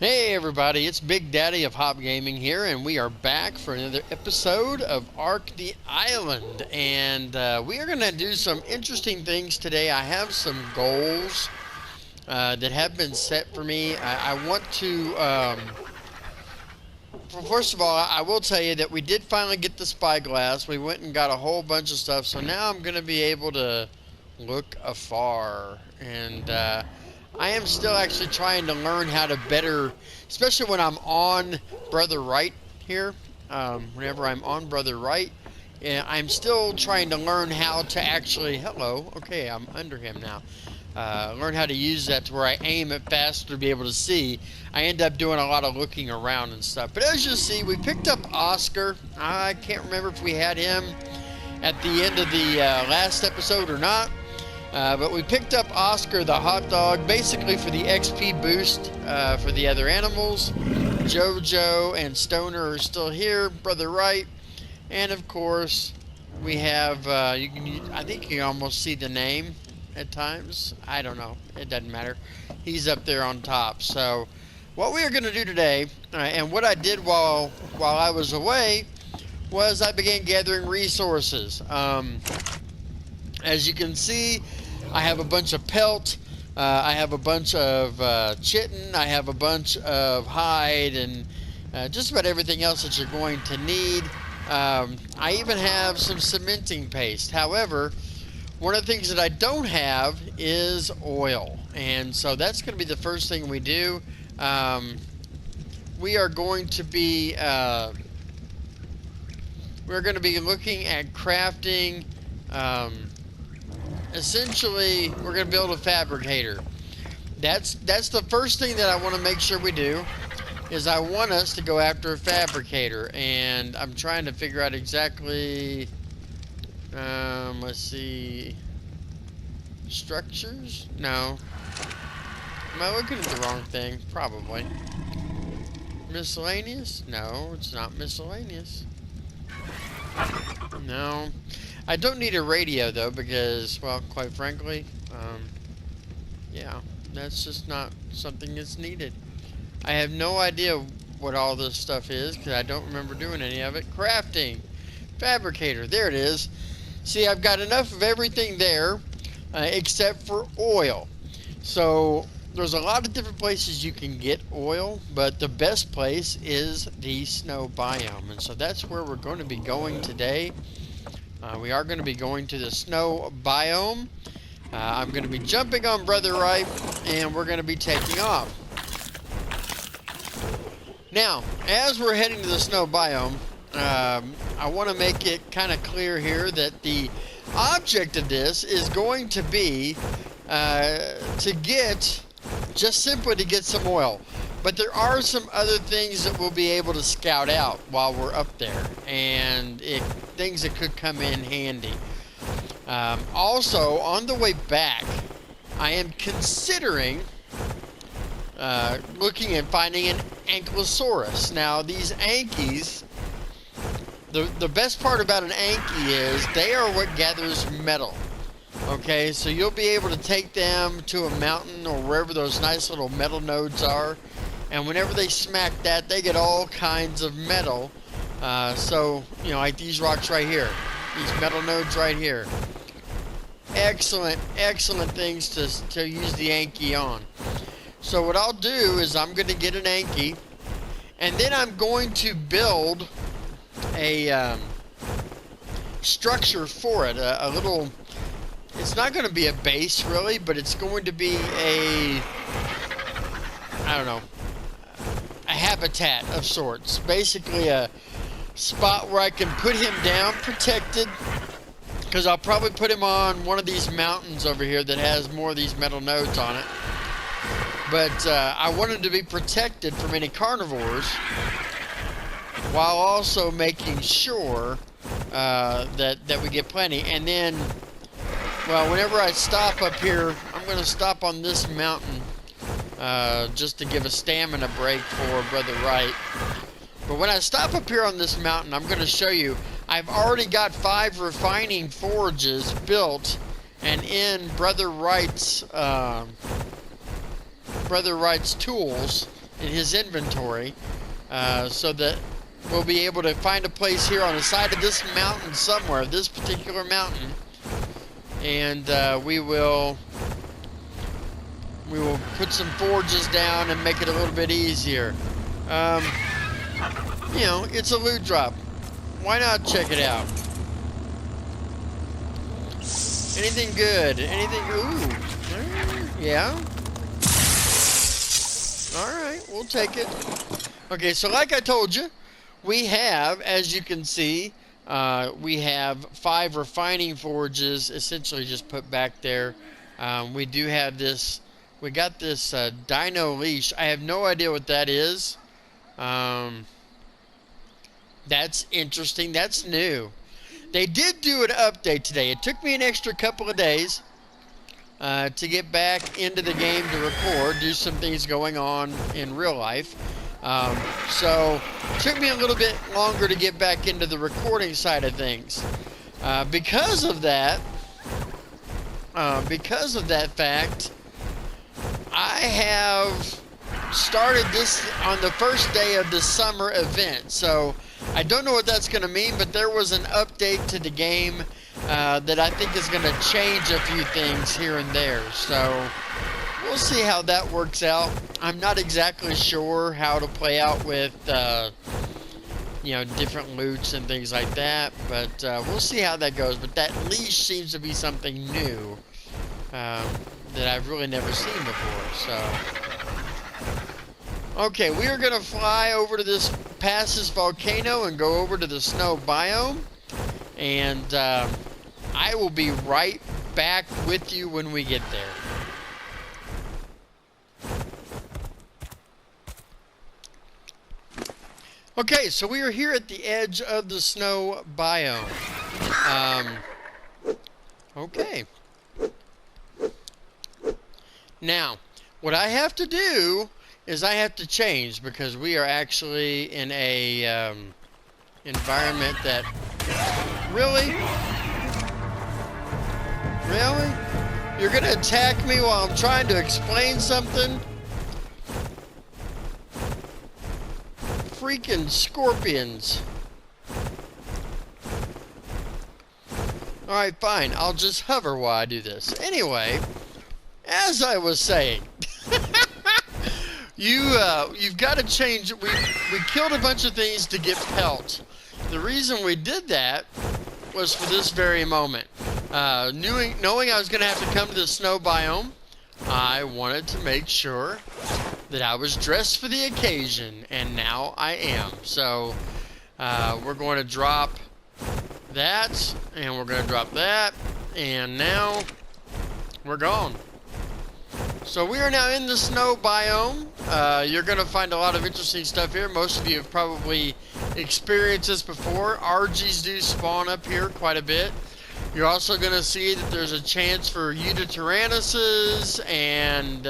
Hey everybody, it's Big Daddy of Hopp Gaming here, and we are back for another episode of Artic Island. And we are going to do some interesting things today. I have some goals that have been set for me. I want to, well, first of all, I will tell you that we did finally get the spyglass. We went and got a whole bunch of stuff, so now I'm going to be able to look afar. And I am still actually trying to learn how to better, especially when I'm on Brother Right here. Whenever I'm on Brother Right, I'm still trying to learn how to actually. Hello, okay, I'm under him now. Learn how to use that to where I aim it faster to be able to see. I end up doing a lot of looking around and stuff. But as you see, we picked up Oscar. I can't remember if we had him at the end of the last episode or not. But we picked up Oscar the hot dog basically for the XP boost for the other animals. Jojo and Stoner are still here, Brother Wright, and of course we have I think you can almost see the name at times. I don't know, it doesn't matter. He's up there on top. So what we are going to do today, and what I did while I was away, was I began gathering resources. As you can see, I have a bunch of pelt, I have a bunch of chitin, I have a bunch of hide, and just about everything else that you're going to need. I even have some cementing paste. However, one of the things that I don't have is oil, and so that's going to be the first thing we do. We are going to be looking at crafting. Essentially, we're going to build a fabricator. That's the first thing that I want to make sure we do, is I want us to go after a fabricator, and I'm trying to figure out exactly. Let's see. Structures? No. Am I looking at the wrong thing? Probably. Miscellaneous? No, it's not miscellaneous. No. I don't need a radio though, because, well, quite frankly, yeah, that's just not something that's needed. I have no idea what all this stuff is, because I don't remember doing any of it. Crafting. Fabricator. There it is. See, I've got enough of everything there, except for oil. So there's a lot of different places you can get oil, but the best place is the Snow Biome. And so that's where we're going to be going today. We are going to be going to the Snow Biome. I'm going to be jumping on Brother Right, and we're going to be taking off. Now, as we're heading to the Snow Biome, I want to make it kind of clear here that the object of this is going to be just simply to get some oil. But there are some other things that we'll be able to scout out while we're up there, and things that could come in handy. Also, on the way back, I am considering looking and finding an ankylosaurus. Now, these Ankies, the best part about an Anky is they are what gathers metal. Okay, so you'll be able to take them to a mountain or wherever those nice little metal nodes are. And whenever they smack that, they get all kinds of metal. So, you know, like these rocks right here. These metal nodes right here. Excellent, excellent things to use the Anky on. So what I'll do is I'm going to get an Anky. And then I'm going to build a structure for it. A little... It's not going to be a base, really, but it's going to be a... I don't know. A habitat of sorts. Basically a spot where I can put him down protected, because I'll probably put him on one of these mountains over here that has more of these metal nodes on it. But I want him to be protected from any carnivores, while also making sure that we get plenty. And then, well, whenever I stop up here, I'm going to stop on this mountain just to give a stamina break for Brother Wright. But when I stop up here on this mountain, I'm going to show you, I've already got 5 refining forges built and in Brother Wright's tools in his inventory, so that we'll be able to find a place here on the side of this mountain somewhere, this particular mountain, and we will put some forges down and make it a little bit easier. You know, it's a loot drop. Why not check it out? Anything good? Anything? Ooh. Yeah. Alright, we'll take it. Okay, so like I told you, we have, as you can see, we have 5 refining forges essentially just put back there. We do have this, we got this dino leash. I have no idea what that is. That's interesting. That's new. They did do an update today. It took me an extra couple of days to get back into the game to record, do some things going on in real life. So it took me a little bit longer to get back into the recording side of things. Because of that fact, I have started this on the first day of the summer event. So I don't know what that's going to mean, but there was an update to the game that I think is going to change a few things here and there. So we'll see how that works out. I'm not exactly sure how to play out with, you know, different loots and things like that, but we'll see how that goes. But that leash seems to be something new that I've really never seen before. So, okay, we are going to fly over to past this volcano and go over to the Snow Biome, and I will be right back with you when we get there. Okay, so we are here at the edge of the Snow Biome. Okay. Now, what I have to do is I have to change, because we are actually in a environment that... Really? Really? You're gonna attack me while I'm trying to explain something? Freaking scorpions. Alright, fine. I'll just hover while I do this. Anyway, as I was saying, you've got to change. We killed a bunch of things to get pelt. The reason we did that was for this very moment. Knowing I was going to have to come to the Snow Biome, I wanted to make sure that I was dressed for the occasion, and now I am. So we're going to drop that, and we're going to drop that, and now we're gone. So we are now in the Snow Biome. You're going to find a lot of interesting stuff here. Most of you have probably experienced this before. RGs do spawn up here quite a bit. You're also going to see that there's a chance for Tyrannuses and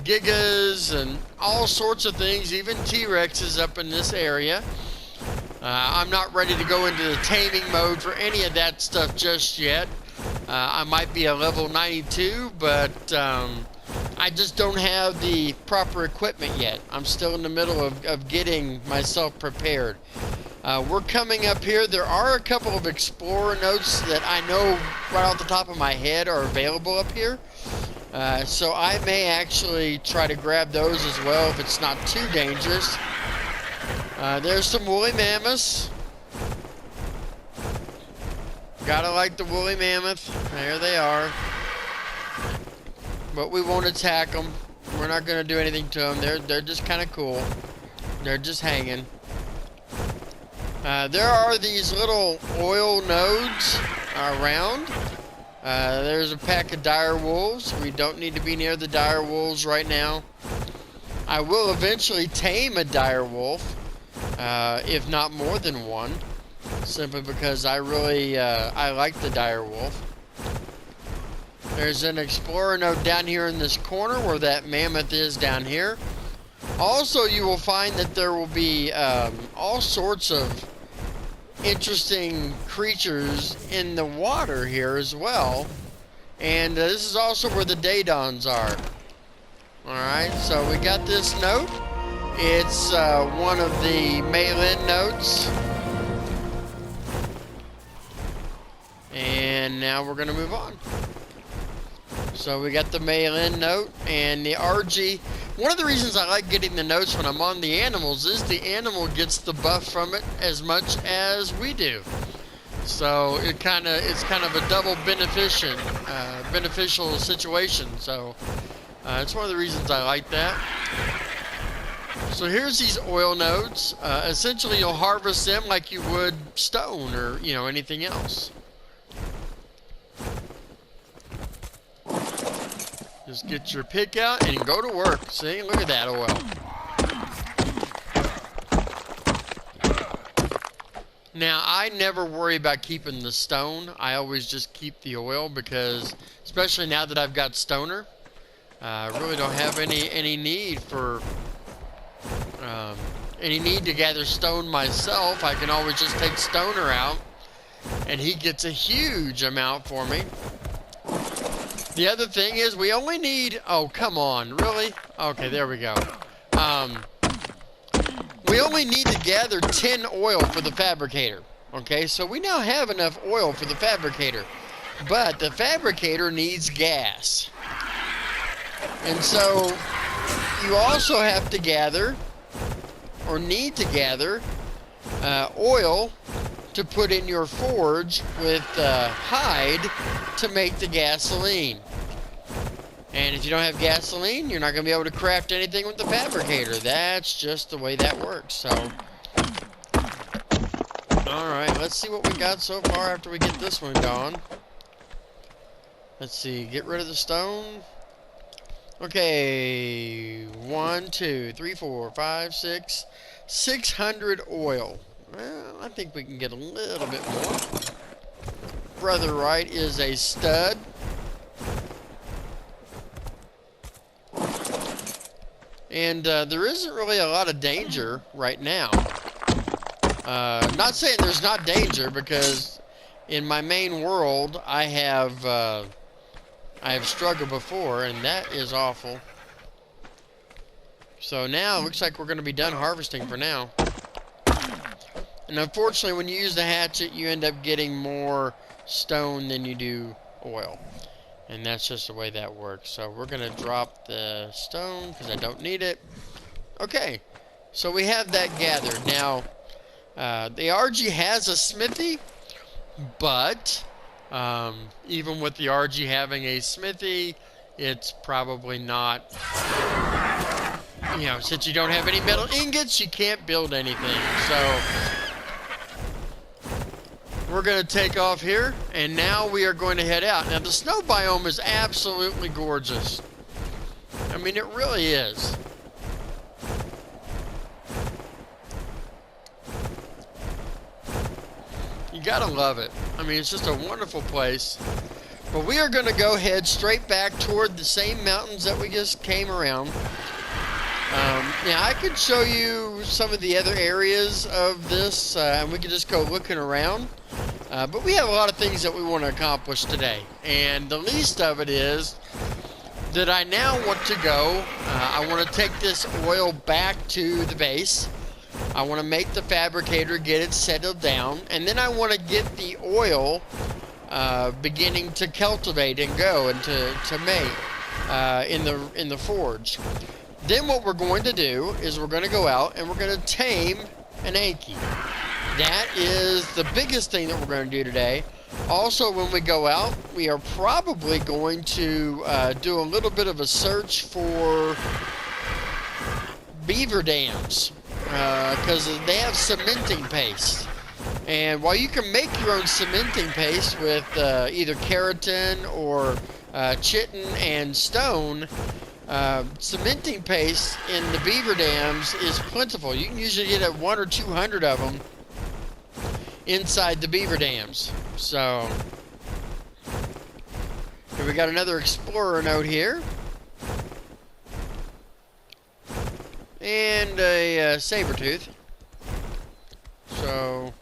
Gigas and all sorts of things, even T-Rexes up in this area. I'm not ready to go into the taming mode for any of that stuff just yet. I might be a level 92, but I just don't have the proper equipment yet. I'm still in the middle of getting myself prepared. We're coming up here. There are a couple of explorer notes that I know right off the top of my head are available up here. So I may actually try to grab those as well if it's not too dangerous. There's some woolly mammoths. Gotta like the woolly mammoth. There they are. But we won't attack them. We're not gonna do anything to them. They're just kind of cool. They're just hanging. There are these little oil nodes around. There's a pack of dire wolves. We don't need to be near the dire wolves right now. I will eventually tame a dire wolf, if not more than one, simply because I really I like the dire wolf. There's an explorer node down here in this corner where that mammoth is down here. Also, you will find that there will be all sorts of interesting creatures in the water here as well. And this is also where the Daydons are. Alright. Alright, so we got this note. It's one of the mail-in notes. And now we're going to move on. So we got the mail-in note and the RG. One of the reasons I like getting the notes when I'm on the animals is the animal gets the buff from it as much as we do. So it's kind of a double beneficial situation. So it's one of the reasons I like that. So here's these oil nodes. Essentially, you'll harvest them like you would stone or anything else. Just get your pick out and go to work. See, look at that oil. Now, I never worry about keeping the stone. I always just keep the oil because, especially now that I've got stoner, I really don't have any need for any need to gather stone myself. I can always just take stoner out, and he gets a huge amount for me. The other thing is we only need, oh, come on, really? Okay, there we go. We only need to gather 10 oil for the Fabricator. Okay, so we now have enough oil for the Fabricator. But the Fabricator needs gas. And so you also have to gather, or need to gather, oil to put in your forge with hide to make the gasoline. And if you don't have gasoline, you're not going to be able to craft anything with the Fabricator. That's just the way that works. So, alright, let's see what we got so far after we get this one going. Let's see, get rid of the stone. Okay, 1, 2, 3, 4, 5, 6, 600 oil. Well, I think we can get a little bit more. Brother Wright is a stud. And there isn't really a lot of danger right now. Not saying there's not danger, because in my main world I have struggled before, and that is awful. So now it looks like we're going to be done harvesting for now. And unfortunately, when you use the hatchet, you end up getting more stone than you do oil. And that's just the way that works. So we're going to drop the stone because I don't need it. Okay, so we have that gathered. Now, the RG has a smithy, but even with the RG having a smithy, it's probably not, since you don't have any metal ingots, you can't build anything. So we're going to take off here, and now we are going to head out. Now, the snow biome is absolutely gorgeous. I mean, it really is. You gotta love it. I mean, it's just a wonderful place. But we are going to go head straight back toward the same mountains that we just came around. Now, I could show you some of the other areas of this, and we could just go looking around. But we have a lot of things that we want to accomplish today. And the least of it is that I now want to go, I want to take this oil back to the base. I want to make the Fabricator, get it settled down. And then I want to get the oil beginning to cultivate and go and to make in the forge. Then what we're going to do is we're going to go out and we're going to tame an Anki. That is the biggest thing that we're going to do today. Also, when we go out, we are probably going to do a little bit of a search for beaver dams, because they have cementing paste. And while you can make your own cementing paste with either keratin or chitin and stone, cementing paste in the beaver dams is plentiful. You can usually get 100 or 200 of them inside the beaver dams. So here we got another explorer note here, and a saber tooth. So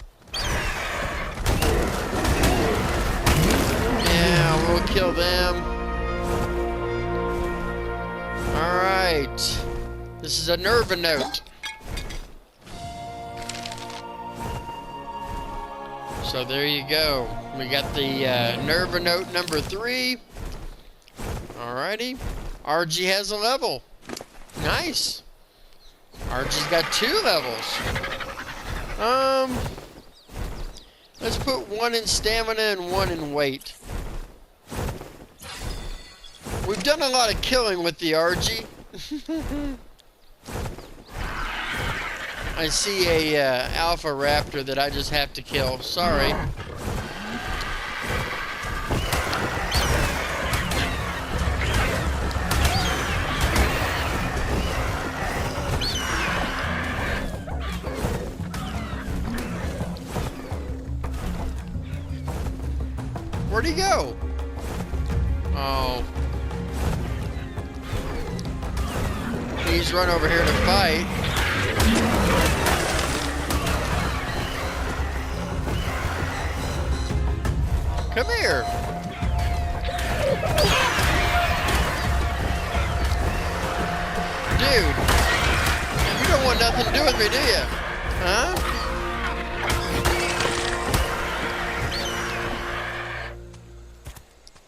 yeah, we'll kill them. All right. right. This is a Nerva note. So there you go. We got the Nerva note number 3. Alrighty. RG has a level. Nice. RG's got 2 levels. Let's put 1 in stamina and 1 in weight. We've done a lot of killing with the RG. I see a alpha raptor that I just have to kill. Sorry. Where'd he go? Oh. Please run over here to fight. Come here. Dude, you don't want nothing to do with me, do you? Huh?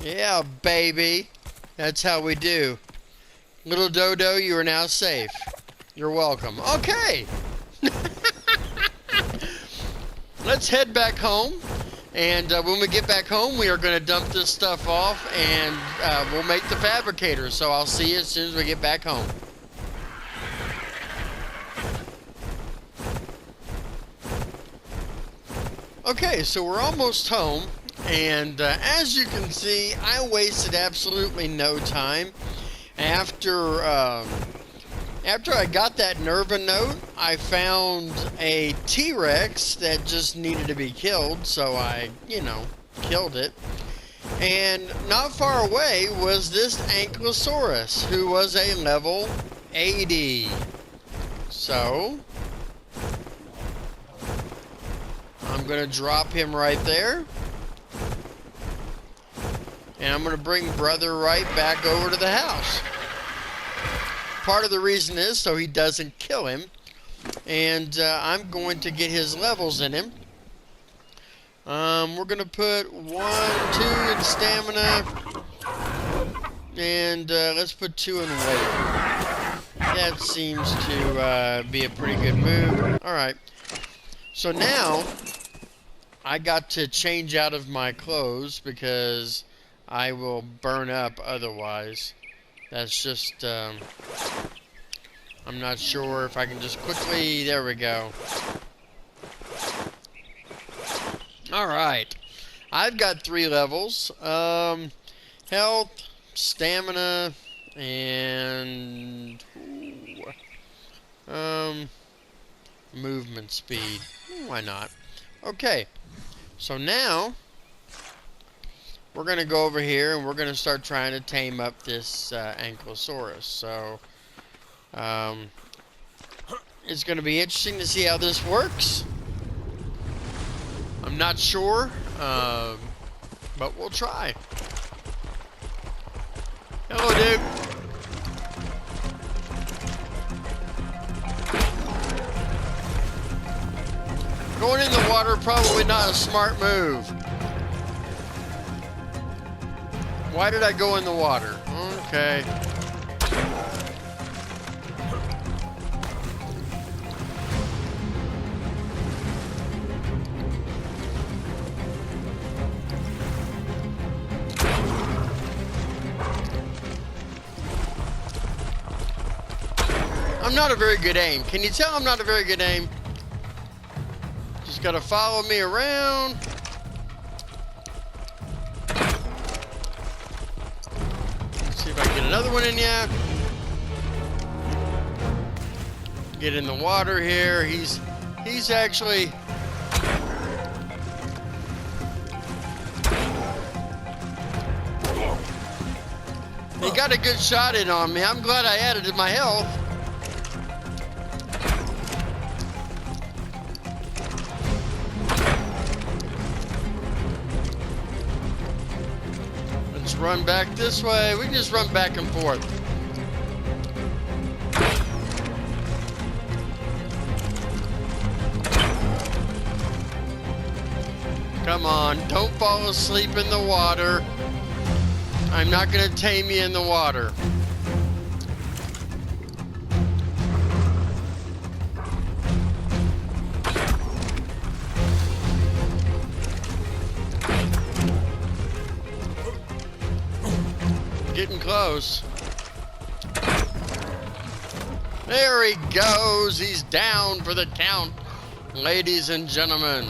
Yeah, baby. That's how we do. Little Dodo, you are now safe. You're welcome. Okay. Let's head back home. And when we get back home, we are going to dump this stuff off and we'll make the Fabricator. So I'll see you as soon as we get back home. Okay, so we're almost home. And as you can see, I wasted absolutely no time. After I got that Nerva note, I found a T-Rex that just needed to be killed, so I, killed it. And not far away was this Ankylosaurus, who was a level 80. So I'm going to drop him right there. And I'm going to bring Brother right back over to the house. Part of the reason is so he doesn't kill him. And I'm going to get his levels in him. We're going to put 1, 2 in stamina. And let's put 2 in weight. That seems to be a pretty good move. Alright. So now, I got to change out of my clothes because I will burn up otherwise. That's just, I'm not sure if I can just quickly, there we go. Alright, I've got 3 levels, health, stamina, and, movement speed. Why not? Okay, so now we're going to go over here and we're going to start trying to tame up this Ankylosaurus. So, it's going to be interesting to see how this works. I'm not sure, but we'll try. Hello, dude. Going in the water, probably not a smart move. Why did I go in the water? Okay. I'm not a very good aim. Can you tell I'm not a very good aim? Just gotta follow me around. See if I can get another one in ya. Get in the water here. He's actually he got a good shot in on me. I'm glad I added to my health. Let's run back this way. We can just run back and forth. come on. Don't fall asleep in the water. I'm not going to tame you in the water. Getting close. There he goes. He's down for the count, ladies and gentlemen.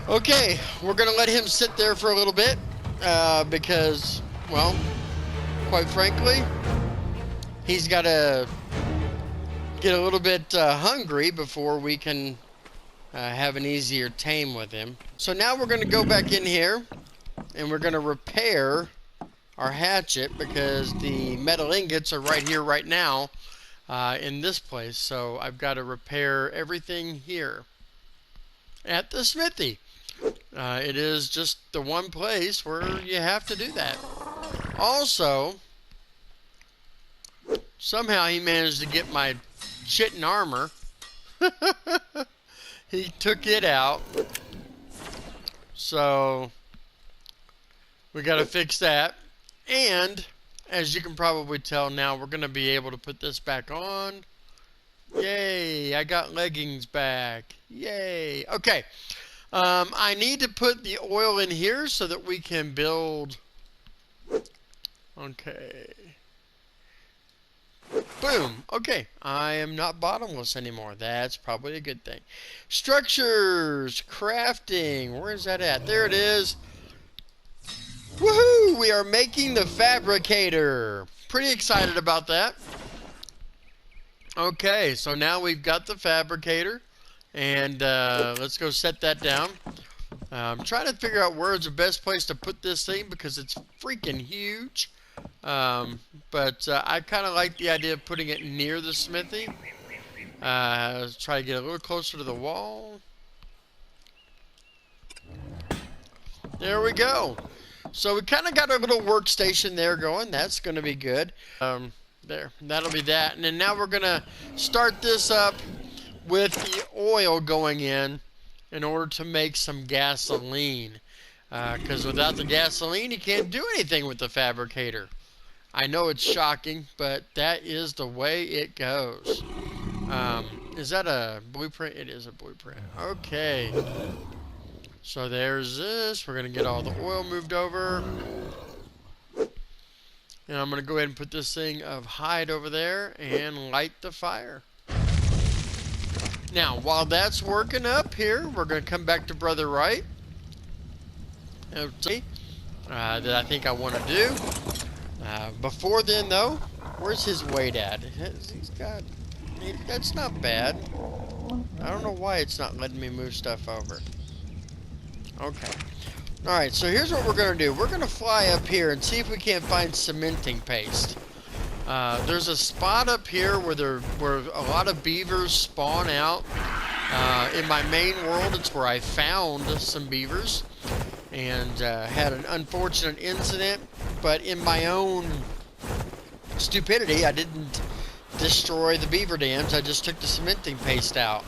Okay, we're going to let him sit there for a little bit because, well, quite frankly, he's got to get a little bit hungry before we can have an easier tame with him. So now we're going to go back in here and we're going to repair our hatchet because the metal ingots are right here right now in this place. So I've got to repair everything here at the smithy. It is just the one place where you have to do that. Also, somehow he managed to get my chitin armor. He took it out. So we got to fix that. And as you can probably tell now, we're going to be able to put this back on. Yay, I got leggings back. Yay. Okay. I need to put the oil in here so that we can build. Okay. Boom. Okay. I am not bottomless anymore. That's probably a good thing. Structures. Crafting. Where is that at? There it is. Woohoo! We are making the Fabricator. Pretty excited about that. Okay, so now we've got the Fabricator. And let's go set that down. I'm trying to figure out where's the best place to put this thing because it's freaking huge. But I kind of like the idea of putting it near the smithy. Let's try to get a little closer to the wall. There we go. So we kind of got our little workstation there going. That's going to be good. There, that'll be that. And then now we're going to start this up with the oil going in order to make some gasoline. Because without the gasoline, you can't do anything with the Fabricator. I know it's shocking, but that is the way it goes. Is that a blueprint? It is a blueprint. Okay. So there's this. We're going to get all the oil moved over. And I'm going to go ahead and put this thing of hide over there and light the fire. Now, while that's working up here, we're going to come back to Brother Wright. Okay. That I think I want to do. Before then, though, where's his weight at? That's not bad. I don't know why it's not letting me move stuff over. Okay. Alright, so here's what we're going to do. We're going to fly up here and see if we can't find cementing paste. There's a spot up here where a lot of beavers spawn out. In my main world, it's where I found some beavers and had an unfortunate incident. But in my own stupidity, I didn't destroy the beaver dams. I just took the cementing paste out.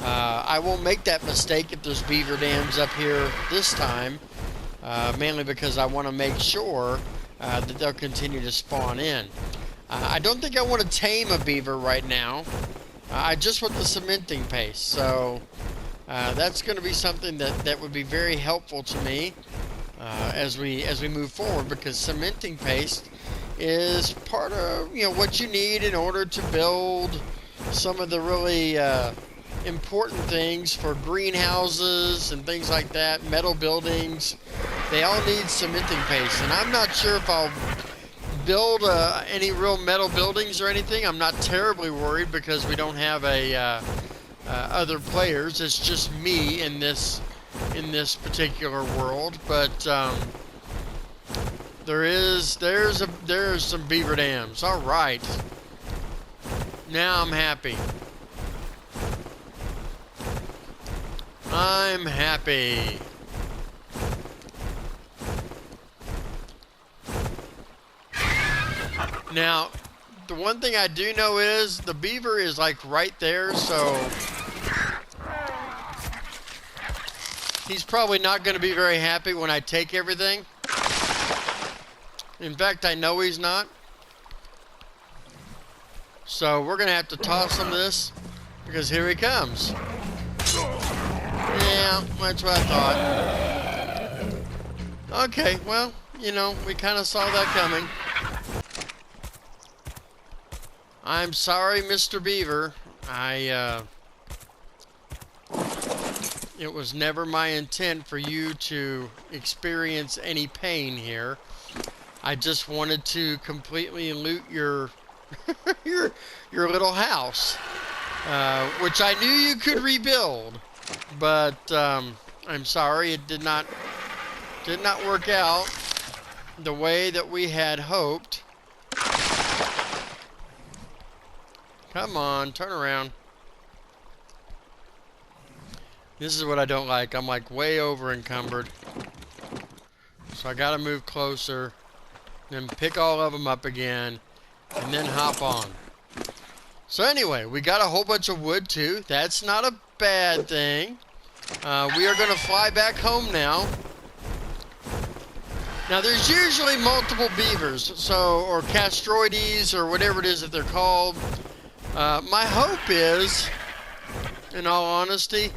I won't make that mistake if there's beaver dams up here this time, mainly because I want to make sure that they'll continue to spawn in. I don't think I want to tame a beaver right now. I just want the cementing paste, so that's going to be something that would be very helpful to me as we move forward, because cementing paste is part of what you need in order to build some of the really important things for greenhouses and things like that, metal buildings. They all need cementing paste, and I'm not sure if I'll build any real metal buildings or anything. I'm not terribly worried because we don't have other players. It's just me in this particular world, but there's some beaver dams. All right, now I'm happy. I'm happy. Now, the one thing I do know is the beaver is like right there, so He's probably not going to be very happy when I take everything. In fact, I know he's not. So we're going to have to toss some of this because here he comes. Yeah, that's what I thought. Okay, well, you know, we kind of saw that coming. I'm sorry, Mr. Beaver. It was never my intent for you to experience any pain here. I just wanted to completely loot your your little house, which I knew you could rebuild, but I'm sorry it did not work out the way that we had hoped. Come on, turn around. This is what I don't like. I'm like way over encumbered. So I gotta move closer, then pick all of them up again, and then hop on. So anyway, we got a whole bunch of wood too. That's not a bad thing. We are gonna fly back home now. Now there's usually multiple beavers, so, or castroides, or whatever it is that they're called. My hope is, in all honesty,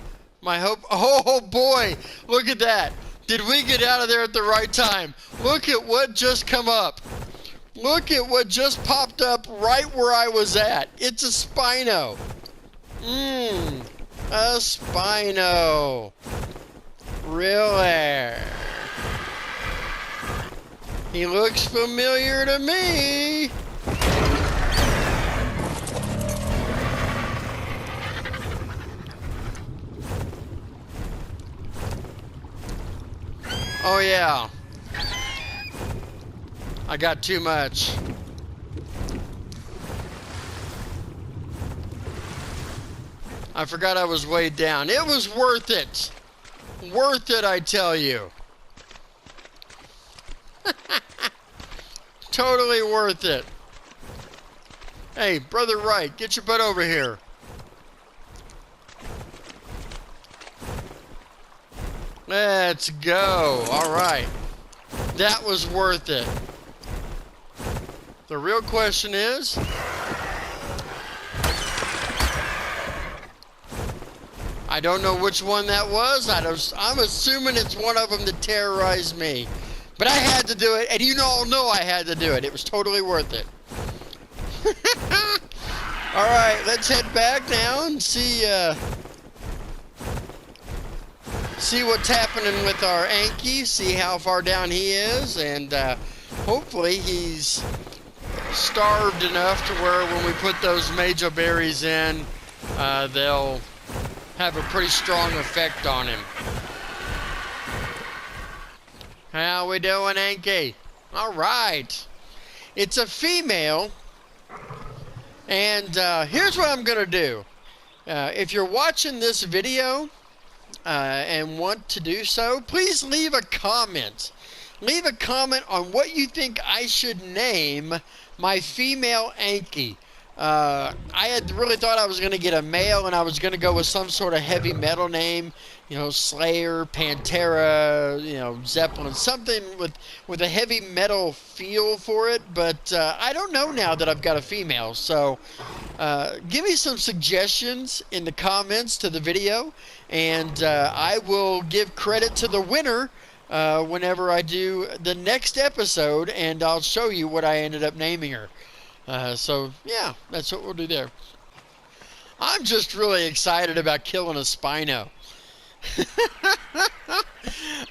oh boy, look at that. Did we get out of there at the right time? Look at what just come up. Look at what just popped up right where I was at. It's a Spino. A Spino. Really? He looks familiar to me. Oh yeah, I got too much. I forgot I was weighed down. It was worth it. Worth it, I tell you. Totally worth it. Hey, Brother Wright, get your butt over here. Let's go. All right. That was worth it. The real question is, I don't know which one that was. I'm assuming it's one of them that terrorized me. But I had to do it, and you all know I had to do it. It was totally worth it. All right, let's head back now and see what's happening with our Anki, see how far down he is, and hopefully he's starved enough to where when we put those major berries in, they'll have a pretty strong effect on him. How we doing, Anki? All right. It's a female, and here's what I'm going to do. If you're watching this video, and want to do so, please leave a comment. Leave a comment on what you think I should name my female Anki. I had really thought I was going to get a male, and I was going to go with some sort of heavy metal name, you know, Slayer, Pantera, you know, Zeppelin, something with a heavy metal feel for it, but I don't know now that I've got a female, so give me some suggestions in the comments to the video, and I will give credit to the winner whenever I do the next episode, and I'll show you what I ended up naming her. So yeah, that's what we'll do there. I'm just really excited about killing a Spino.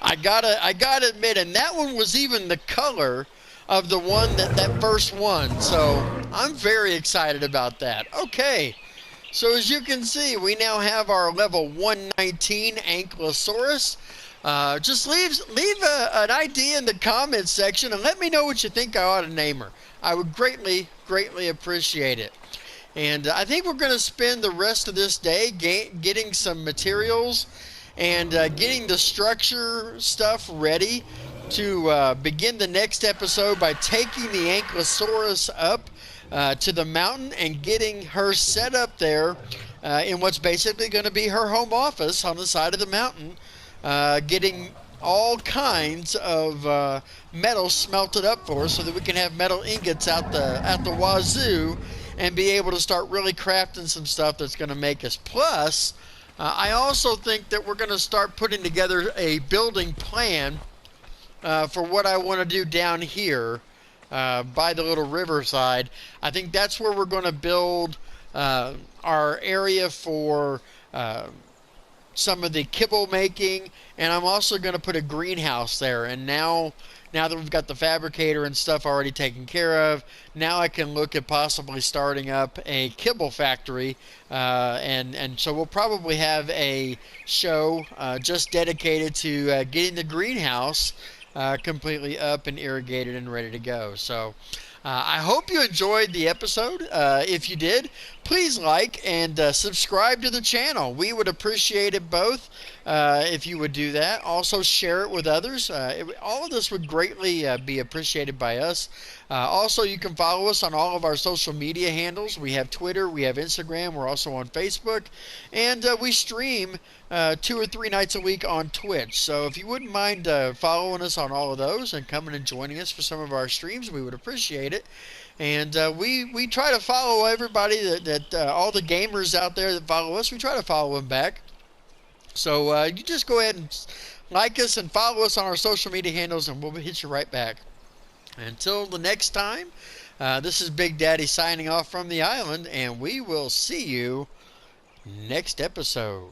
I gotta admit, and that one was even the color of the one that first one, so I'm very excited about that. Okay, so as you can see, we now have our level 119 Ankylosaurus. Just leave an idea in the comments section and let me know what you think I ought to name her. I would greatly appreciate it. And I think we're going to spend the rest of this day getting some materials and getting the structure stuff ready to begin the next episode by taking the Ankylosaurus up to the mountain and getting her set up there in what's basically going to be her home office on the side of the mountain getting all kinds of metal smelted up for us so that we can have metal ingots at the wazoo and be able to start really crafting some stuff that's going to make us. Plus, I also think that we're going to start putting together a building plan for what I want to do down here by the little riverside. I think that's where we're going to build our area for some of the kibble making, and I'm also going to put a greenhouse there. And now that we've got the fabricator and stuff already taken care of, now I can look at possibly starting up a kibble factory, and so we'll probably have a show just dedicated to getting the greenhouse completely up and irrigated and ready to go. So I hope you enjoyed the episode. If you did, please like and subscribe to the channel. We would appreciate it both if you would do that. Also share it with others. All of this would greatly be appreciated by us. Also, you can follow us on all of our social media handles. We have Twitter, we have Instagram, we're also on Facebook, and we stream 2 or 3 nights a week on Twitch. So if you wouldn't mind following us on all of those and coming and joining us for some of our streams, we would appreciate it. And we try to follow everybody that all the gamers out there that follow us, we try to follow them back. So you just go ahead and like us and follow us on our social media handles, and we'll hit you right back. Until the next time, this is Big Daddy signing off from the island, and we will see you next episode.